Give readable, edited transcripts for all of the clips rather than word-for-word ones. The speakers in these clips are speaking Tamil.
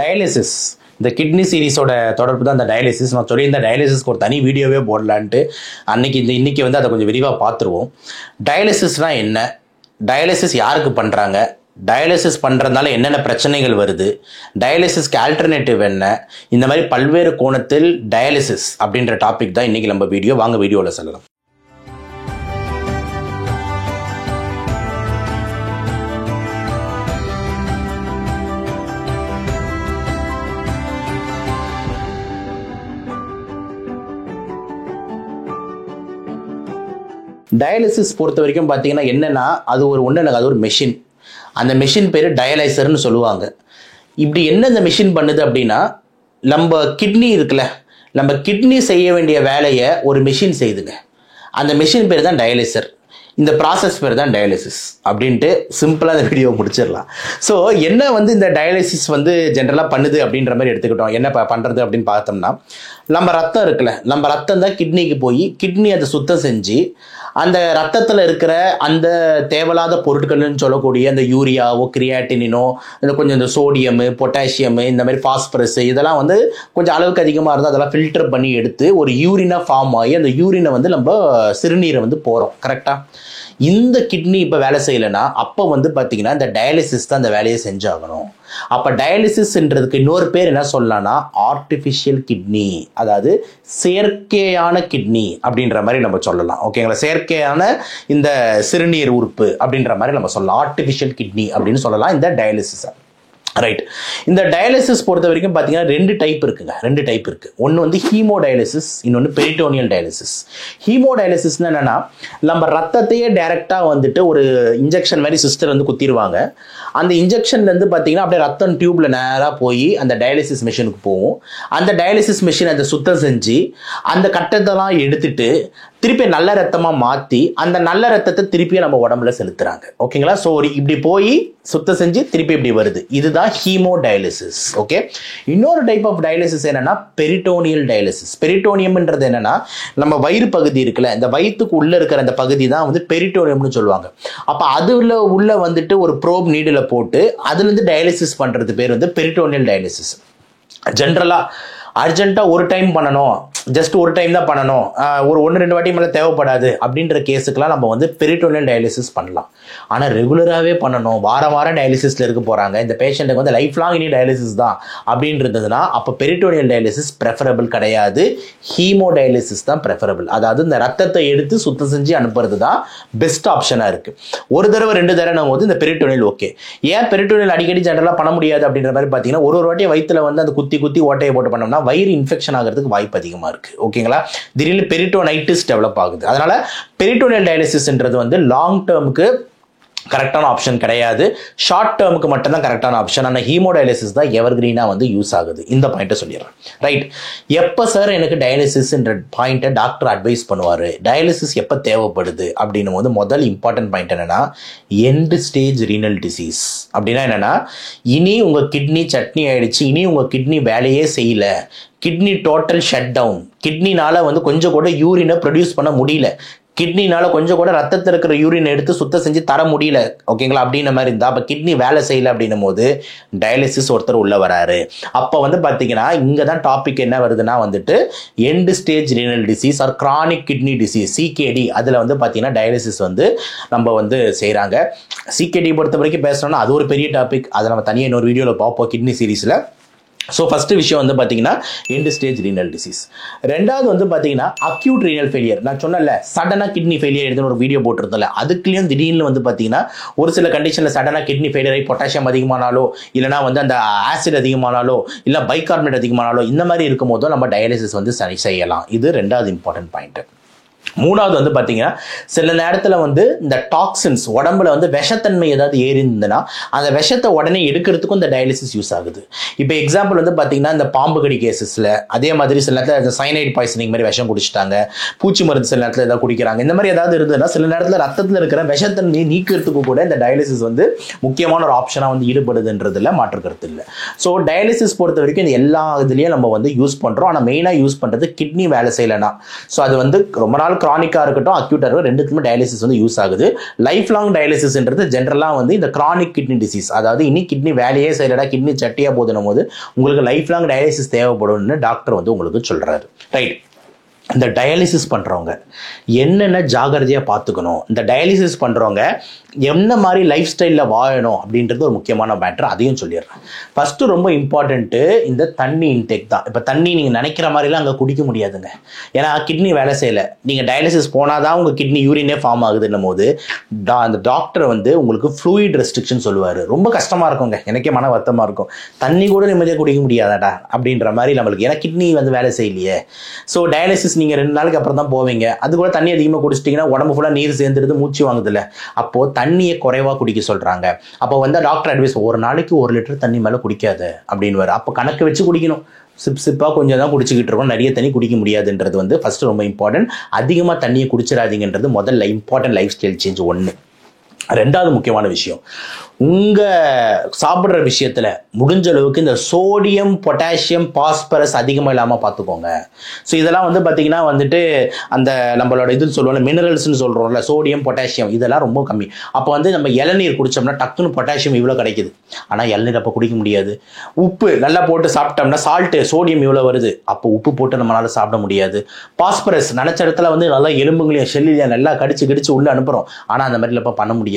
டயாலிசிஸ் இந்த கிட்னி சீரிஸோட தொடர்பு தான் அந்த டயாலிசிஸ். நான் சொல்லி இந்த டயாலிசிஸ்க்கு ஒரு தனி வீடியோவே போடலான்ட்டு இன்னைக்கு வந்து அதை கொஞ்சம் விரிவாக பார்த்துருவோம். டயாலிசிஸ்னால் என்ன, டயாலிசிஸ் யாருக்கு பண்ணுறாங்க, டயாலிசிஸ் பண்ணுறதுனால என்னென்ன பிரச்சனைகள் வருது, டயாலிசிஸ்க்கு ஆல்டர்னேட்டிவ் என்ன, இந்த மாதிரி பல்வேறு கோணத்தில் டயாலிசிஸ் அப்படின்ற டாபிக் தான் இன்றைக்கி நம்ம வீடியோ. வாங்க வீடியோவில் சொல்லலாம். டயாலிசிஸ் பொறுத்த வரைக்கும் பார்த்தீங்கன்னா என்னென்னா அது ஒரு மெஷின். அந்த மெஷின் பேர் டயாலைசர்னு சொல்லுவாங்க. இப்படி என்ன இந்த மெஷின் பண்ணுது அப்படின்னா, நம்ம கிட்னி இருக்குல்ல, நம்ம கிட்னி செய்ய வேண்டிய வேலையை ஒரு மெஷின் செய்யுதுங்க. அந்த மெஷின் பேர் தான் டயாலிசர். இந்த ப்ராசஸ் பேர் தான் டயாலிசிஸ் அப்படின்ட்டு சிம்பிளாக இந்த வீடியோ முடிச்சிடலாம். ஸோ என்ன வந்து இந்த டயாலிசிஸ் வந்து ஜென்ரலாக பண்ணுது அப்படின்ற மாதிரி எடுத்துக்கிட்டோம். என்ன பண்ணுறது அப்படின்னு பார்த்தோம்னா, நம்ம ரத்தம் இருக்குல்ல, நம்ம ரத்தம் தான் கிட்னிக்கு போய் கிட்னி அதை சுத்தம் செஞ்சு அந்த ரத்தத்தில் இருக்கிற அந்த தேவையில்லாத பொருட்கள்னு சொல்லக்கூடிய அந்த யூரியாவோ கிரியாட்டினோ கொஞ்சம் இந்த சோடியமு பொட்டாசியமு இந்த மாதிரி ஃபாஸ்பரஸ் இதெல்லாம் வந்து கொஞ்சம் அளவுக்கு அதிகமாக இருந்தால் அதெல்லாம் ஃபில்டர் பண்ணி எடுத்து ஒரு யூரினாக ஃபார்ம் ஆகி அந்த யூரினை வந்து நம்ம சிறுநீரை வந்து போகிறோம். கரெக்டாக இந்த கிட்னி இப்போ வேலை செய்யலைன்னா அப்போ வந்து பார்த்தீங்கன்னா இந்த டயாலிசிஸ் தான் அந்த வேலையை செஞ்சாகணும். அப்போ டயாலிசிஸ்ன்றதுக்கு இன்னொரு பேர் என்ன சொல்லலாம்னா ஆர்டிஃபிஷியல் கிட்னி, அதாவது செயற்கையான கிட்னி அப்படின்ற மாதிரி நம்ம சொல்லலாம். ஓகேங்களா, செயற்கையான இந்த சிறுநீர் உறுப்பு அப்படின்ற மாதிரி நம்ம சொல்லலாம். ஆர்டிஃபிஷியல் கிட்னி அப்படின்னு சொல்லலாம் இந்த டயாலிசிஸ். ரைட். இந்த டயாலிசிஸ் பொறுத்த வரைக்கும் பார்த்தீங்கன்னா ரெண்டு டைப் இருக்குது. ஒன்று வந்து ஹீமோடயாலிசிஸ், இன்னொன்று பெரிட்டோனியல் டயாலிசிஸ். ஹீமோடயாலிசிஸ்னா என்னன்னா, நம்ம ரத்தத்தையே டைரெக்டாக வந்துட்டு ஒரு இன்ஜெக்ஷன் மாதிரி சிஸ்டர் வந்து குத்திடுவாங்க. அந்த இன்ஜெக்ஷன்லேருந்து பார்த்தீங்கன்னா அப்படியே ரத்தம் டியூப்பில் நேராக போய் அந்த டயாலிசிஸ் மிஷினுக்கு போகும். அந்த டயாலிசிஸ் மிஷின் அதை சுத்தம் செஞ்சு அந்த கட்டத்தெல்லாம் எடுத்துட்டு திருப்பி நல்ல ரத்தமாக மாற்றி அந்த நல்ல ரத்தத்தை திருப்பி நம்ம உடம்புல செலுத்துறாங்க. ஓகேங்களா, ஸோ இப்படி போய் சுத்தம் செஞ்சு திருப்பி இப்படி வருது. இதுதான் ஹீமோடயாலிசிஸ். ஓகே. இன்னொரு டைப் ஆஃப் டயாலிசிஸ் என்னன்னா பெரிட்டோனியல் டயாலிசிஸ். பெரிட்டோனியம்ன்றது என்னன்னா, நம்ம வயிறு பகுதி இருக்குல்ல, இந்த வயிற்றுக்கு உள்ள இருக்கிற அந்த பகுதி தான் வந்து பெரிட்டோனியம்னு சொல்லுவாங்க. அப்போ அதுல உள்ள வந்துட்டு ஒரு ப்ரோப் நீடில் போட்டு அதுலேருந்து டயாலிசிஸ் பண்ணுறது பேர் வந்து பெரிட்டோனியல் டயாலிசிஸ். ஜென்ரலாக அர்ஜென்ட்டாக ஒரு டைம் பண்ணணும், ஜஸ்ட் ஒரு டைம் தான் பண்ணணும், ஒரு 1-2 வாட்டி மேலே தேவைப்படாது அப்படின்ற கேஸுக்கெலாம் நம்ம வந்து பெரிட்டோனியல் டயாலிசிஸ் பண்ணலாம். ஆனால் ரெகுலராகவே பண்ணணும், வாரம் டயாலிசிஸில் இருக்க போகிறாங்க, இந்த பேஷண்ட்டுக்கு வந்து லைஃப் லாங் இனி டயாலிசிஸ் தான் அப்படின்றதுனா அப்போ பெரிட்டோனியல் டயாலிசிஸ் ப்ரெஃபரபிள் கிடையாது. ஹீமோ டயாலிசிஸ் தான் ப்ரெஃபரபிள். அதாவது இந்த ரத்தத்தை எடுத்து சுத்தம் செஞ்சு அனுப்புறது தான் பெஸ்ட் ஆப்ஷனாக இருக்குது. ஒரு தடவை 2 தடவை போது இந்த பெரிட்டோனியல் ஓகே. ஏன் பெரிட்டோனியல் அடிக்கடி ஜென்ரலாக பண்ண முடியாது அப்படின்ற மாதிரி பார்த்தீங்கன்னா, ஒரு வாட்டியை வயிற்றுல வந்து அந்த குத்தி ஓட்டையை போட்டு பண்ணோம்னா வயிறு இன்ஃபெக்ஷன் ஆகிறதுக்கு வாய்ப்பு அதிகமாக இருக்கு. ஓகேங்களா, திடீர்னு பெரிட்டோனைட்டிஸ் டெவலப் ஆகுது. அதனால பெரிட்டோனியல் டயாலிசிஸ்ன்றது வந்து லாங் டேர்முக்கு கரெக்டான ஆப்ஷன் கிடையாது, ஷார்ட் டேர்முக்கு மட்டும்தான் கரெக்டான ஆப்ஷன். ஆனால் ஹீமோடயாலிசிஸ் தான் எவர்கிரீனாக வந்து யூஸ் ஆகுது. இந்த பாயிண்ட்டை சொல்லிடுறேன். ரைட். எப்போ சார் எனக்கு டயாலிசிஸ்ன்ற பாயிண்ட்டை டாக்டர் அட்வைஸ் பண்ணுவார், டயாலிசிஸ் எப்போ தேவைப்படுது அப்படின்னும் போது முதல் இம்பார்ட்டன்ட் பாயிண்ட் என்னன்னா, எண்ட் ஸ்டேஜ் ரீனல் டிசீஸ். அப்படின்னா என்னன்னா, இனி உங்கள் கிட்னி சட்னி ஆயிடுச்சு, இனி உங்கள் கிட்னி வேலையே செய்யல, கிட்னி டோட்டல் ஷட் டவுன், கிட்னினால வந்து கொஞ்சம் கூட யூரினை ப்ரொடியூஸ் பண்ண முடியல, கிட்னினால கொஞ்சம் கூட ரத்தத்தில் இருக்கிற யூரின் எடுத்து சுத்தம் செஞ்சு தர முடியல, ஓகேங்களா, அப்படின்ற மாதிரி இருந்தால் அப்போ கிட்னி வேலை செய்யலை அப்படின்னும் போது டயாலிசிஸ் ஒருத்தர் உள்ள வராரு. அப்போ வந்து பார்த்தீங்கன்னா இங்கே தான் டாபிக் என்ன வருதுன்னா வந்துட்டு end stage renal disease or chronic kidney disease, CKD. அதில் வந்து பார்த்தீங்கன்னா டயாலிசிஸ் வந்து நம்ம வந்து செய்கிறாங்க. சிகேடி பொறுத்த வரைக்கும் பேசணும்னா அது ஒரு பெரிய டாபிக், அதை நம்ம தனியாக இன்னொரு வீடியோவில் பார்ப்போம் கிட்னி சீரீஸில். ஸோ ஃபஸ்ட்டு விஷயம் வந்து பார்த்தீங்கன்னா எண்ட் ஸ்டேஜ் ரீனல் டிசீஸ். ரெண்டாவது வந்து பார்த்தீங்கன்னா அக்யூட் ரீனல் ஃபெயிலியர். நான் சொன்னல சடனாக கிட்னி ஃபெயிலியர் எடுத்துன்னு ஒரு வீடியோ போட்டிருந்தல, அதுக்குள்ளேயும் திடீர்னு வந்து பார்த்தீங்கன்னா ஒரு சில கண்டிஷனில் சடனாக கிட்னி ஃபெயிலியர் ஆகி பொட்டாசியம் அதிகமானாலோ இல்லைனா வந்து அந்த ஆசிட் அதிகமானாலோ இல்லை பைகார்பனேட் அதிகமானாலோ இந்த மாதிரி இருக்கும் போதோ நம்ம டயாலிசிஸ் வந்து சரி செய்யலாம். இது ரெண்டாவது இம்பார்ட்டன்ட் பாயிண்ட். மூணாவது வந்து பார்த்தீங்கன்னா சில நேரத்தில் வந்து இந்த டாக்ஸின்ஸ் உடம்புல வந்து விஷத்தன்மை ஏதாவது ஏறிந்ததுன்னா அந்த விஷத்தை உடனே எடுக்கிறதுக்கும் இந்த டயாலிசிஸ் யூஸ் ஆகுது. இப்போ எக்ஸாம்பிள் வந்து பார்த்தீங்கன்னா இந்த பாம்பு கடி கேசஸில், அதே மாதிரி சில நேரத்தில் சைனைட் பாய்சனிங் மாதிரி விஷம் குடிச்சிட்டாங்க, பூச்சி மருந்து சில நேரத்தில் ஏதாவது குடிக்கிறாங்க, இந்த மாதிரி ஏதாவது இருந்ததுன்னா சில நேரத்தில் ரத்தத்தில் இருக்கிற விஷத்தன்மையை நீக்கிறதுக்கு கூட இந்த டயாலிசிஸ் வந்து முக்கியமான ஒரு ஆப்ஷனாக வந்து ஈடுபடுதுன்றதுல மாற்றுக்கிறது இல்லை. ஸோ டயாலிசிஸ் பொறுத்த வரைக்கும் இந்த எல்லா இதுலேயும் நம்ம வந்து யூஸ் பண்ணுறோம். ஆனால் மெயினாக யூஸ் பண்ணுறது கிட்னி வேலை செய்யலைன்னா, ஸோ அது வந்து ரொம்ப நாள் கிரானிக்காக இருக்கட்டும் அக்யூட்டாக இருக்கட்டும் ரெண்டுத்துக்குமே டயாலிசிஸ் வந்து யூஸ் ஆகுது. லைஃப் லாங் டயாலிசிஸ்ன்றது ஜென்ரலாக வந்து இந்த கிரானிக் கிட்னி டிசீஸ், அதாவது இன்னி கிட்னி வேலையே செய்யலடா கிட்னி சட்டியாக போதுனும் போது உங்களுக்கு லைஃப் லாங் டயாலிசிஸ் தேவைப்படும்னு டாக்டர் வந்து உங்களுக்கு சொல்கிறாரு. ரைட். இந்த டயாலிசிஸ் பண்ணுறவங்க என்னென்ன ஜாகிரதையாக பார்த்துக்கணும், இந்த டயாலிசிஸ் பண்ணுறவங்க என்ன மாதிரி லைஃப் ஸ்டைலில் வாழணும் அப்படின்றது ஒரு முக்கியமான மேட்டர், அதையும் சொல்லிடுறேன். ஃபஸ்ட்டு ரொம்ப இம்பார்ட்டண்ட்டு இந்த தண்ணி இன்டேக் தான். இப்போ தண்ணி நீங்கள் நினைக்கிற மாதிரிலாம் அங்கே குடிக்க முடியாதுங்க. ஏன்னா கிட்னி வேலை செய்யலை. நீங்கள் டயாலிசிஸ் போனால் தான் உங்கள் கிட்னி யூரினே ஃபார்ம் ஆகுதுன்னும் போது அந்த டாக்டர் வந்து உங்களுக்கு ஃப்ளூயிட் ரெஸ்ட்ரிக்ஷன் சொல்லுவார். ரொம்ப கஷ்டமாக இருக்குங்க, எனக்கே மன வருத்தமாக இருக்கும். தண்ணி கூட நிம்மதியாக குடிக்க முடியாதாடா அப்படின்ற மாதிரி நம்மளுக்கு, ஏன்னா கிட்னி வந்து வேலை செய்யலையே. ஸோ டயாலிசிஸ் நீங்கள் 2 நாளுக்கு அப்புறம் தான் போவீங்க. அது கூட தண்ணி அதிகமாக குடிச்சிட்டிங்கன்னா உடம்பு ஃபுல்லாக நீர் சேர்ந்துடுது, மூச்சு வாங்குதில்ல. அப்போது தண்ணியை குறைவாக குடிக்க சொல்கிறாங்க. அப்போ வந்து டாக்டர் அட்வைஸ், ஒரு நாளைக்கு 1 லிட்டர் தண்ணி மேலே குடிக்காது அப்படின்னு. அப்போ கணக்கு வச்சு குடிக்கணும். சிப்பாக கொஞ்சம் தான் குடிச்சிக்கிட்டு இருக்கோம், நிறைய தண்ணி குடிக்க முடியாதுன்றது வந்து ஃபஸ்ட்டு ரொம்ப இம்பார்ட்டன்ட். அதிகமாக தண்ணியை குடிச்சிடாதீங்கன்றது முதல்ல இம்பார்ட்டன்ட் லைஃப் ஸ்டைல் சேஞ்ச் 1. 2வது முக்கியமான விஷயம், உங்கள் சாப்பிட்ற விஷயத்தில் முடிஞ்ச அளவுக்கு இந்த சோடியம் பொட்டாசியம் பாஸ்பரஸ் அதிகமாக இல்லாமல் பார்த்துக்கோங்க. ஸோ இதெல்லாம் வந்து பார்த்திங்கன்னா வந்துட்டு அந்த நம்மளோட இது சொல்லுவோம்ல மினரல்ஸ்னு சொல்கிறோம்ல, சோடியம் பொட்டாசியம் இதெல்லாம் ரொம்ப கம்மி. அப்போ வந்து நம்ம இளநீர் குடித்தோம்னா டக்குன்னு பொட்டாசியம் இவ்வளோ கிடைக்குது, ஆனால் இளநீர் அப்போ குடிக்க முடியாது. உப்பு நல்லா போட்டு சாப்பிட்டோம்னா சால்ட்டு சோடியம் இவ்வளோ வருது, அப்போ உப்பு போட்டு நம்மளால் சாப்பிட முடியாது. பாஸ்பரஸ் நினச்ச இடத்துல வந்து நல்லா எலும்புங்களையும் செல்லையும் நல்லா கடிச்சு உள்ளே அனுப்புகிறோம், ஆனால் அந்த மாதிரில இப்போ பண்ண முடியாது.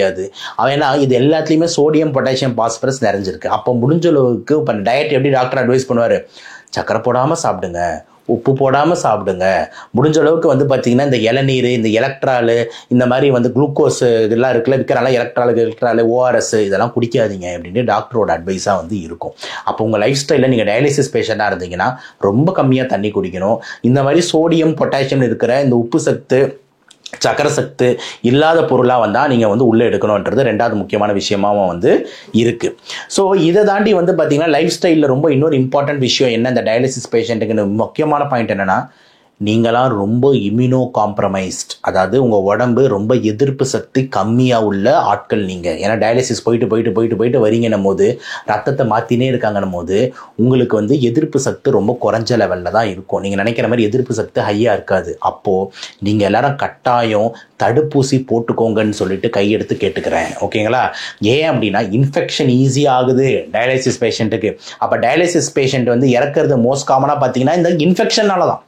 ஏன்னா இது எல்லாத்துலேயுமே சோடியம் பொட்டாசியம் பாஸ்பரஸ் நிறைஞ்சிருக்கு. அப்போ முடிஞ்ச அளவுக்கு இப்போ டயட் எப்படி டாக்டர் அட்வைஸ் பண்ணுவார், சக்கரை போடாமல் சாப்பிடுங்க, உப்பு போடாமல் சாப்பிடுங்க, முடிஞ்ச அளவுக்கு வந்து பார்த்திங்கன்னா இந்த இளநீர் இந்த எலக்ட்ராலு இந்த மாதிரி வந்து குளுக்கோஸ் இதெல்லாம் இருக்குல்ல விற்கிறால எலக்ட்ராலு ஓஆர்எஸ் இதெல்லாம் குடிக்காதீங்க அப்படின்னு டாக்டரோட அட்வைஸாக வந்து இருக்கும். அப்போ உங்கள் லைஃப் ஸ்டைலில் நீங்கள் டயாலிசிஸ் பேஷண்ட்டாக இருந்தீங்கன்னா ரொம்ப கம்மியாக தண்ணி குடிக்கணும். இந்த மாதிரி சோடியம் பொட்டாசியம் இருக்கிற இந்த உப்பு சத்து சக்கரை சத்து இல்லாத பொருளாக வந்தால் நீங்கள் வந்து உள்ளே எடுக்கணுன்றது 2வது முக்கியமான விஷயமாகவும் வந்து இருக்குது. ஸோ இதை தாண்டி வந்து பார்த்திங்கன்னா லைஃப் ஸ்டைலில் ரொம்ப இன்னொரு இம்பார்ட்டன்ட் விஷயம் என்ன, இந்த டயாலிசிஸ் பேஷண்ட்டுக்குன்னு முக்கியமான பாயிண்ட் என்னென்னா, நீங்களாம் ரொம்ப இம்யூனோ காம்ப்ரமைஸ்ட், அதாவது உங்கள் உடம்பு ரொம்ப எதிர்ப்பு சக்தி கம்மியாக உள்ள ஆட்கள் நீங்கள். ஏன்னா டயாலிசிஸ் போயிட்டு வரீங்கன்னும் போது ரத்தத்தை மாற்றினே இருக்காங்கன்னும் போது உங்களுக்கு வந்து எதிர்ப்பு சக்தி ரொம்ப குறைஞ்ச லெவலில் தான் இருக்கும். நீங்கள் நினைக்கிற மாதிரி எதிர்ப்பு சக்தி ஹையாக இருக்காது. அப்போது நீங்கள் எல்லாரும் கட்டாயம் தடுப்பூசி போட்டுக்கோங்கன்னு சொல்லிட்டு கையெடுத்து கேட்டுக்கிறேன், ஓகேங்களா? ஏன் அப்படின்னா இன்ஃபெக்ஷன் ஈஸியாக ஆகுது டயாலிசிஸ் பேஷண்ட்டுக்கு. அப்போ டயாலிசிஸ் பேஷண்ட் வந்து இறக்குறது மோஸ்ட் காமனாக பார்த்தீங்கன்னா இந்த இன்ஃபெக்ஷனால தான்.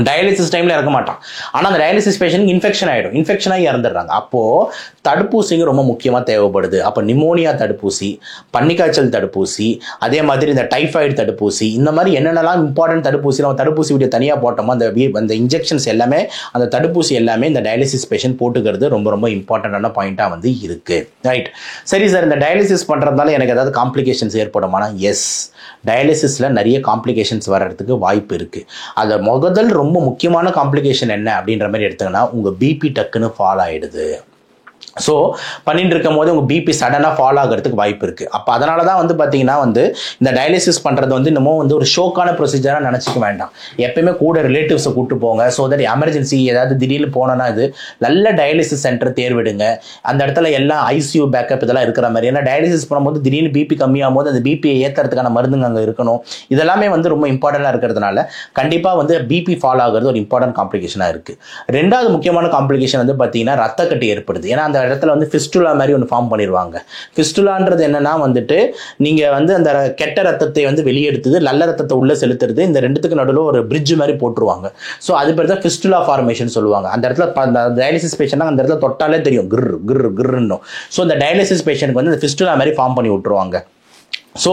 டயாலிசிஸ் டைமில் இறக்க மாட்டான், ஆனால் அந்த டயாலிசிஸ் பேஷண்ட்க்கு இன்ஃபெக்ஷன் ஆகிடும், இன்ஃபெக்ஷனாகி இறந்துடுறாங்க. அப்போது தடுப்பூசிங்க ரொம்ப முக்கியமாக தேவைப்படுது. அப்போ நிமோனியா தடுப்பூசி, பன்னிக்காய்ச்சல் தடுப்பூசி, அதே மாதிரி இந்த டைஃபாய்டு தடுப்பூசி, இந்த மாதிரி என்னென்னலாம் இம்பார்ட்டன்ட் தடுப்பூசி நம்ம தடுப்பூசி வீடியோ தனியாக போட்டோமோ அந்த இன்ஜெக்ஷன்ஸ் எல்லாமே அந்த தடுப்பூசி எல்லாமே இந்த டயாலிசிஸ் பேஷண்ட் போட்டுக்கிறது ரொம்ப ரொம்ப இம்பார்ட்டண்ட்டான பாயிண்ட்டாக வந்து இருக்குது. ரைட். சரி சார், இந்த டயாலிசிஸ் பண்ணுறதுனால எனக்கு ஏதாவது காம்ப்ளிகேஷன்ஸ் ஏற்படுமானா? எஸ், டயாலிசிஸில் நிறைய காம்ப்ளிகேஷன்ஸ் வர்றதுக்கு வாய்ப்பு இருக்குது. அதை முதல் ரொம்ப முக்கியமான காம்ப்ளிகேஷன் என்ன அப்படின்ற மாதிரி எடுத்தீங்கன்னா உங்கள் பிபி டக்குன்னு ஃபால் ஆகிடுது. ஸோ பண்ணிட்டு இருக்கும் போது உங்கள் பிபி சடனாக ஃபால் ஆகிறதுக்கு வாய்ப்பு இருக்குது. அப்போ அதனால தான் வந்து பார்த்தீங்கன்னா வந்து இந்த டயாலிசிஸ் பண்ணுறது வந்து இன்னமும் வந்து ஒரு ஷோக்கான ப்ரொசீஜராக நினச்சிக்க வேண்டாம். எப்பயுமே கூட ரிலேட்டிவ்ஸை கூப்பிட்டு போங்க. ஸோ தட் எமர்ஜென்சி ஏதாவது திடீர்னு போனோன்னா இது நல்ல டயாலிசிஸ் சென்டர் தேர்விடுங்க. அந்த இடத்துல எல்லாம் ஐசியூ பேக்கப் இதெல்லாம் இருக்கிற மாதிரி. ஏன்னா டயாலிசிஸ் பண்ணும்போது திடீர்னு பிபி கம்மியாகும் போது அந்த பிபியை ஏற்றுறதுக்கான மருந்துங்க அங்கே இருக்கணும். இதெல்லாமே வந்து ரொம்ப இம்பார்ட்டண்ட்டாக இருக்கிறதுனால கண்டிப்பாக வந்து பிபி ஃபால் ஆகிறது ஒரு இம்பார்ட்டன்ட் காம்ப்ளிகேஷனாக இருக்குது. 2வது முக்கியமான காம்ப்ளிகேஷன் வந்து பார்த்தீங்கன்னா ரத்தக்கட்டு ஏற்படுது. ஏன்னா அந்த இடத்துல வந்து ஃபிஸ்டுலா மாதிரி ஒன்று ஃபார்ம் பண்ணிடுவாங்க. ஃபிஸ்டுலான்றது என்னன்னா வந்துட்டு நீங்கள் வந்து அந்த கெட்ட ரத்தத்தை வந்து வெளியெடுத்தது நல்ல ரத்தத்தை உள்ளே செலுத்துறது, இந்த ரெண்டுத்துக்கு நடுவில் ஒரு பிரிட்ஜ் மாதிரி போட்டுருவாங்க. ஸோ அது பேர் தான் ஃபிஸ்டுலா ஃபார்மேஷன் சொல்லுவாங்க. அந்த இடத்துல டயாலிசிஸ் பேஷண்ட் அந்த இடத்துல தொட்டாலே தெரியும் கிர்ன்னு. ஸோ அந்த டயாலிசிஸ் பேஷண்ட்க்கு வந்து அந்த ஃபிஸ்டுலா மாதிரி ஃபார்ம் பண்ணி விட்டுருவாங்க. ஸோ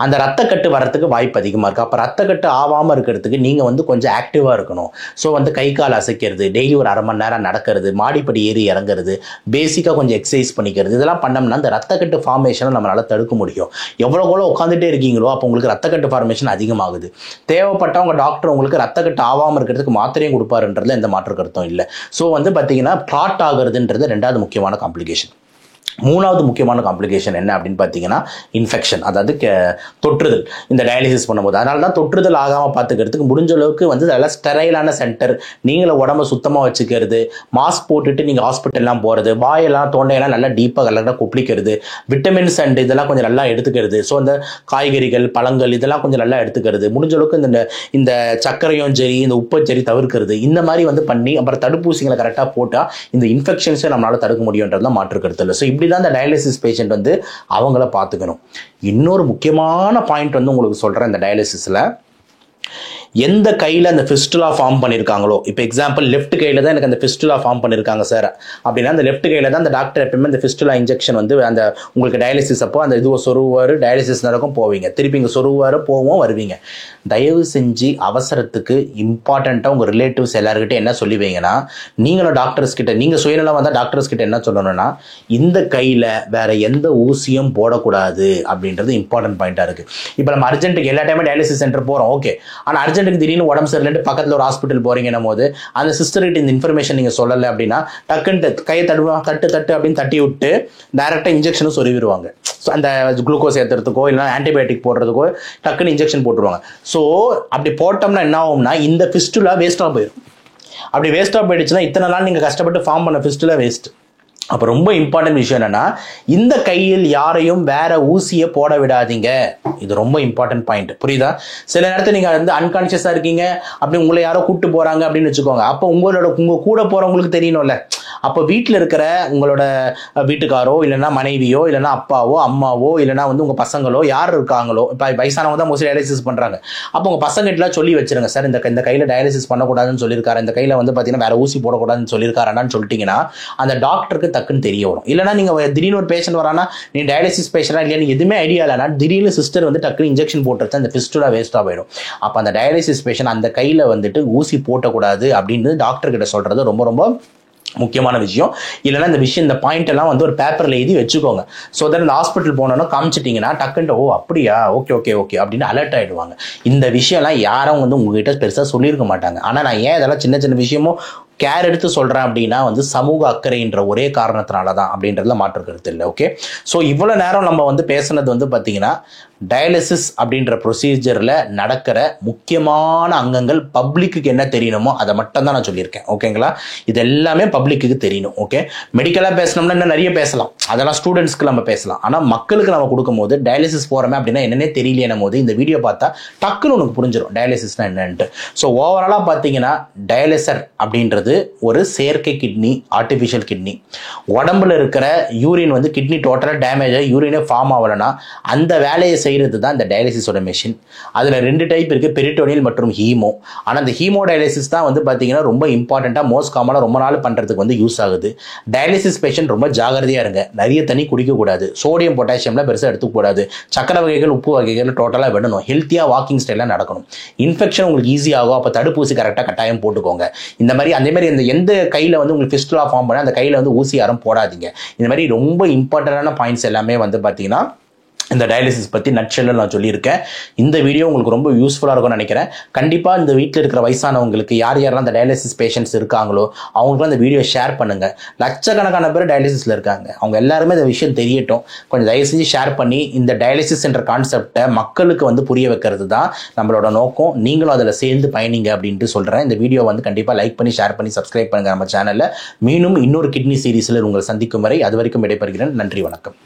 அந்த ரத்தக்கட்டு வரத்துக்கு வாய்ப்பு அதிகமாக இருக்குது. அப்போ ரத்தக்கட்டு ஆகாமல் இருக்கிறதுக்கு நீங்கள் வந்து கொஞ்சம் ஆக்டிவாக இருக்கணும். ஸோ வந்து கை கால் அசைக்கிறது, டெய்லி ஒரு அரை மணி நேரம் நடக்கிறது, மாடிப்படி ஏறி இறங்குறது, பேசிக்காக கொஞ்சம் எக்ஸசைஸ் பண்ணிக்கிறது, இதெல்லாம் பண்ணோம்னா அந்த ரத்தக்கட்டு ஃபார்மேஷனை நம்மளால் தடுக்க முடியும். எவ்வளோ உட்காந்துட்டே இருக்கீங்களோ அப்போ உங்களுக்கு ரத்தக்கட்டு ஃபார்மேஷன் அதிகமாகுது. தேவைப்பட்டவங்க டாக்டர் உங்களுக்கு ரத்தக்கட்டு ஆகாமல் இருக்கிறதுக்கு மாத்திரையும் கொடுப்பாருன்றதுல எந்த மாற்று கருத்தும் இல்லை. ஸோ வந்து பார்த்தீங்கன்னா கிளாட் ஆகுறதுன்றது 2வது முக்கியமான காம்ப்ளிகேஷன். மூணாவது முக்கியமான காம்ப்ளிகேஷன் என்ன அப்படின்னு பார்த்தீங்கன்னா இன்ஃபெக்ஷன், அதாவது தொற்றுதல் இந்த டயாலிசிஸ் பண்ணும்போது. அதனால தான் தொற்றுதல் ஆகாமல் பார்த்துக்கிறதுக்கு முடிஞ்ச அளவுக்கு வந்து அதெல்லாம் ஸ்டெரைலான சென்டர், நீங்கள உடம்ப சுத்தமாக வச்சுக்கிறது, மாஸ்க் போட்டுட்டு நீங்கள் ஹாஸ்பிட்டல்லாம் போகிறது, வாயெல்லாம் தொண்டையெல்லாம் நல்லா டீப்பாக கலராக கொப்பளிக்கிறது, விட்டமின்ஸ் அண்ட் இதெல்லாம் கொஞ்சம் நல்லா எடுத்துக்கிறது. ஸோ இந்த காய்கறிகள் பழங்கள் இதெல்லாம் கொஞ்சம் நல்லா எடுத்துக்கிறது, முடிஞ்ச அளவுக்கு இந்த சர்க்கரையும் சரி இந்த உப்பை சரி தவிர்க்கிறது, இந்த மாதிரி வந்து பண்ணி அப்புறம் தடுப்பூசிகளை கரெக்டாக போட்டால் இந்த இன்ஃபெக்ஷன்ஸை நம்மளால் தடுக்க முடியுன்றதுலாம் மாற்றுக்கிறது இல்லை. ஸோ இப்படி தான் இந்த டயாலிசிஸ் பேஷண்ட் வந்து அவங்கள பார்த்துக்கணும். இன்னொரு முக்கியமான பாயிண்ட் வந்து உங்களுக்கு சொல்கிறேன். இந்த டயாலிசிஸில் எந்த கையில் அந்த ஃபிஸ்டுலா ஃபார்ம் பண்ணியிருக்காங்களோ, இப்போ எக்ஸாம்பிள் லெஃப்ட் கையில் தான் எனக்கு அந்த ஃபிஸ்டுலா ஃபார்ம் பண்ணியிருக்காங்க சார் அப்படின்னா, அந்த லெஃப்ட் கையில் தான் அந்த டாக்டர் எப்பவுமே இந்த ஃபிஸ்டுலா இன்ஜெக்ஷன் வந்து அந்த உங்களுக்கு டயாலிசிஸ் அப்போ அந்த இதுவை சொருவார், டயாலிசிஸ் நடக்கும், போவீங்க, திருப்பி இங்கே சொருவார், போவோம், வருவீங்க. தயவு செஞ்சு அவசரத்துக்கு இம்பார்ட்டண்ட்டாக உங்கள் ரிலேட்டிவ்ஸ் எல்லாருக்கிட்ட என்ன சொல்லி வைங்கன்னா, நீங்களும் டாக்டர்ஸ் கிட்ட, நீங்கள் சுயநலம் வந்தால் டாக்டர்ஸ் கிட்ட என்ன சொல்லணும்னா, இந்த கையில் வேற எந்த ஊசியும் போடக்கூடாது அப்படின்றது இம்பார்ட்டன்ட் பாயிண்டாக இருக்குது. இப்போ நம்ம அர்ஜென்ட்டுக்கு எல்லா டைமும் டயாலிசிஸ் சென்டர் போகிறோம், ஓகே, ஆனால் அர்ஜென்ட்டுக்கு திடீர்னு உடம்பு சரியில்லைட்டு பக்கத்தில் ஒரு ஹாஸ்பிட்டல் போறீங்கன்னும் போது அந்த சிஸ்டர்கிட்ட இந்த இன்ஃபர்மேஷன் நீங்கள் சொல்லலை அப்படின்னா டக்குன்னு கையை தட்டு அப்படின்னு தட்டி விட்டு டைரெக்டாக இன்ஜெக்ஷனும் சொருவிடுவாங்க. ஸோ அந்த குளுக்கோஸ் ஏற்றுறதுக்கோ இல்லைனா ஆன்டிபயோட்டிக் போடுறதுக்கோ டக்குன்னு இன்ஜெக்ஷன் போட்டுருவாங்க. ஸோ அப்படி போட்டோம்னா என்ன ஆகும்னா இந்த ஃபிஸ்டுலா வேஸ்ட்டாக போயிடும். அப்படி வேஸ்ட்டாக போயிடுச்சுன்னா இத்தனை நாள் நீங்கள் கஷ்டப்பட்டு ஃபார்ம் பண்ண ஃபிஸ்டுலா வேஸ்ட். அப்போ ரொம்ப இம்பார்ட்டன்ட் விஷயம் என்னன்னா, இந்த கையில் யாரையும் வேற ஊசியை போட விடாதீங்க. இது ரொம்ப இம்பார்ட்டன்ட் பாயிண்ட், புரியுதா? சில நேரத்தில் நீங்கள் வந்து அன்கான்ஷியஸாக இருக்கீங்க, அப்படி உங்களை யாரோ கூப்பிட்டு போறாங்க அப்படின்னு வச்சுக்கோங்க. அப்போ உங்க கூட போறவங்களுக்கு தெரியணும்ல. அப்போ வீட்டில் இருக்கிற உங்களோட வீட்டுக்காரோ இல்லைன்னா மனைவியோ இல்லைன்னா அப்பாவோ அம்மாவோ இல்லைன்னா வந்து உங்கள் பசங்களோ யார் இருக்காங்களோ, இப்போ வயசானவங்க தான் மோஸ்ட்லி டயாலிசிஸ் பண்ணுறாங்க. அப்போ உங்கள் பசங்கள்லாம் சொல்லி வச்சிருங்க, சார் இந்த கையில் டயாலிசிஸ் பண்ணக்கூடாதுன்னு சொல்லியிருக்காரு, இந்த கையில் வந்து பார்த்தீங்கன்னா வேற ஊசி போடக்கூடாதுன்னு சொல்லியிருக்காரான்னு சொல்லிட்டீங்கன்னா அந்த டாக்டருக்கு டக்குன்னு தெரிய வரும். இல்லைனா நீங்கள் திடீர்னு ஒரு பேஷண்ட் வரானா, நீ டயாலிசிஸ் பேஷண்டா இல்லையா, நீ எதுவுமே ஐடியா இல்லைனா திடீர்னு சிஸ்டர் வந்து டக்குன்னு இன்ஜெக்ஷன் போட்டுருச்சு, அந்த ஃபிஸ்டுலா வேஸ்ட்டாக போயிடும். அப்போ அந்த டயாலிசிஸ் பேஷண்ட் அந்த கையில் வந்துட்டு ஊசி போட்டக்கூடாது அப்படின்னு டாக்டர் கிட்ட சொல்றது ரொம்ப ரொம்ப முக்கியமான விஷயம். இல்லைன்னா இந்த விஷயம் இந்த பாயிண்ட் எல்லாம் வந்து ஒரு பேப்பரில் எழுதி வச்சுக்கோங்க. ஸோ தட் இந்த ஹாஸ்பிட்டல் போனோன்னா காமிச்சிட்டிங்கன்னா டக்குன்ட்டு ஓ அப்படியா, ஓகே ஓகே ஓகே அப்படின்னு அலர்ட் ஆகிடுவாங்க. இந்த விஷயம்லாம் யாரும் வந்து உங்ககிட்ட பெருசாக சொல்லியிருக்க மாட்டாங்க. ஆனால் நான் ஏன் இதெல்லாம் சின்ன சின்ன விஷயமும் கேர் எடுத்து சொல்கிறேன் அப்படின்னா வந்து சமூக அக்கறைன்ற ஒரே காரணத்தினால தான் அப்படின்றதுல மாற்று கருத்து இல்லை. ஓகே, ஸோ இவ்வளோ நேரம் நம்ம வந்து பேசுனது வந்து பார்த்தீங்கன்னா டயாலிசிஸ் அப்படின்ற ப்ரொசீஜரில் நடக்கிற முக்கியமான அங்கங்கள் பப்ளிக்கு என்ன தெரியணுமோ அதை மட்டும் தான் நான் சொல்லியிருக்கேன். ஓகேங்களா? இது எல்லாமே பப்ளிக்கு தெரியணும். ஓகே, மெடிக்கலாக பேசணும்னா இன்னும் நிறைய பேசலாம், அதெல்லாம் ஸ்டூடெண்ட்ஸ்க்கு நம்ம பேசலாம். ஆனால் மக்களுக்கு நம்ம கொடுக்கும்போது டயாலிசிஸ் போகிறோமே அப்படின்னா என்னன்னே தெரியலையேனும் போது இந்த வீடியோ பார்த்தா டக்குன்னு உனக்கு புரிஞ்சிடும் டயாலிசிஸ்னா என்னன்ட்டு. ஸோ ஓவராலாக பார்த்தீங்கன்னா டயாலிசர் அப்படின்றது ஒரு செயற்கை கிட்னி, ஆர்டிஃபிஷியல் கிட்னி. உடம்புல இருக்கிற யூரின் வந்து கிட்னி டோட்டலாக டேமேஜ் ஆகி யூரினே ஃபார்ம் ஆகலைன்னா அந்த வேலையை செய்கிறது தான் இந்த டயாலிசிஸோட மெஷின். அதில் 2 டைப் இருக்குது, பெரிட்டோனியல் மற்றும் ஹீமோ. ஆனால் அந்த ஹீமோ டயாலிசிஸ் தான் வந்து பார்த்தீங்கன்னா ரொம்ப இம்பார்ட்டண்ட்டாக மோஸ்ட் காமனாக ரொம்ப நாள் பண்ணுறதுக்கு வந்து யூஸ் ஆகுது. டயாலிசிஸ் பேஷண்ட் ரொம்ப ஜாகிரதையாக இருங்க, நிறைய தண்ணி குடிக்கக்கூடாது, சோடியம் பொட்டாசியம்லாம் பெருசாக எடுத்துக்கூடாது, சக்கரை வகைகள் உப்பு வகைகள் டோட்டலாக விடணும், ஹெல்த்தியாக வாக்கிங் ஸ்டைலாக நடக்கணும். இன்ஃபெக்ஷன் உங்களுக்கு ஈஸியாகும், அப்போ தடுப்பூசி கரெக்டாக கட்டாயம் போட்டுக்கோங்க. இந்த மாதிரி அதே மாதிரி எந்த கையில் வந்து உங்களுக்கு ஃபிஸ்டுலா ஃபார்ம் பண்ண அந்த கையில் வந்து ஊசி யாரும் போடாதீங்க. இந்த மாதிரி ரொம்ப இம்பார்ட்டண்டான பாயிண்ட்ஸ் எல்லாமே வந்து பார்த்தீங்கன்னா இந்த டயாலிசிஸ் பற்றி நட்செல்ல நான் சொல்லியிருக்கேன். இந்த வீடியோ உங்களுக்கு ரொம்ப யூஸ்ஃபுல்லாக இருக்கும்னு நினைக்கிறேன். கண்டிப்பாக இந்த வீட்டில் இருக்கிற வயசானவங்களுக்கு யாரெல்லாம் அந்த டயாலிசிஸ் பேஷண்ட்ஸ் இருக்காங்களோ அவங்களுக்குலாம் இந்த வீடியோ ஷேர் பண்ணுங்கள். லட்சக்கணக்கான பேர் டயாலிசிஸில் இருக்காங்க, அவங்க எல்லாருமே இந்த விஷயம் தெரியட்டும். கொஞ்சம் தயவு செஞ்சு ஷேர் பண்ணி இந்த டயாலிசிஸ் என்ற கான்செப்டை மக்களுக்கு வந்து புரிய வைக்கிறது தான் நம்மளோட நோக்கம். நீங்களும் அதில் சேர்ந்து பயணிங்க அப்படின்ட்டு சொல்கிறேன். இந்த வீடியோ வந்து கண்டிப்பாக லைக் பண்ணி ஷேர் பண்ணி சப்ஸ்கிரைப் பண்ணுங்கள் நம்ம சேனலில். மீண்டும் இன்னொரு கிட்னி சீரீஸில் உங்களை சந்திக்கும் வரை அது வரைக்கும் விடைபெறுகிறேன். நன்றி, வணக்கம்.